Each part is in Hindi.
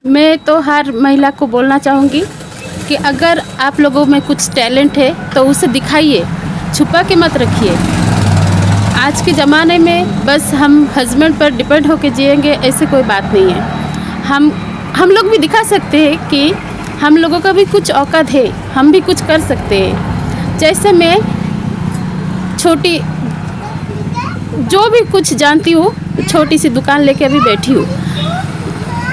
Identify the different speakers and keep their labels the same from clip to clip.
Speaker 1: मैं तो हर महिला को बोलना चाहूँगी कि अगर आप लोगों में कुछ टैलेंट है तो उसे दिखाइए, छुपा के मत रखिए। आज के ज़माने में बस हम हस्बैंड पर डिपेंड होकर जिएंगे, ऐसे कोई बात नहीं है। हम लोग भी दिखा सकते हैं कि हम लोगों का भी कुछ औकात है, हम भी कुछ कर सकते हैं। जैसे मैं छोटी जो भी कुछ जानती हूँ, छोटी सी दुकान लेके अभी बैठी हूँ।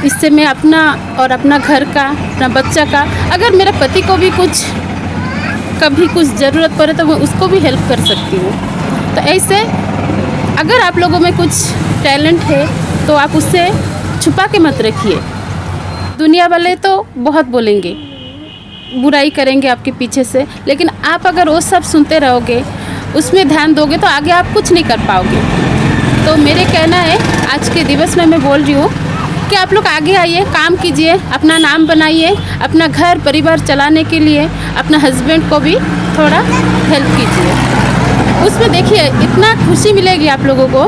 Speaker 1: इससे मैं अपना और अपना घर का, अपना बच्चा का, अगर मेरे पति को भी कभी कुछ ज़रूरत पड़े तो मैं उसको भी हेल्प कर सकती हूँ। तो ऐसे अगर आप लोगों में कुछ टैलेंट है तो आप उससे छुपा के मत रखिए। दुनिया वाले तो बहुत बोलेंगे, बुराई करेंगे आपके पीछे से, लेकिन आप अगर वो सब सुनते रहोगे, उसमें ध्यान दोगे तो आगे आप कुछ नहीं कर पाओगे। तो मेरे कहना है, आज के दिवस में मैं बोल रही हूँ कि आप लोग आगे आइए, काम कीजिए, अपना नाम बनाइए, अपना घर परिवार चलाने के लिए अपना हस्बैंड को भी थोड़ा हेल्प कीजिए। उसमें देखिए इतना खुशी मिलेगी आप लोगों को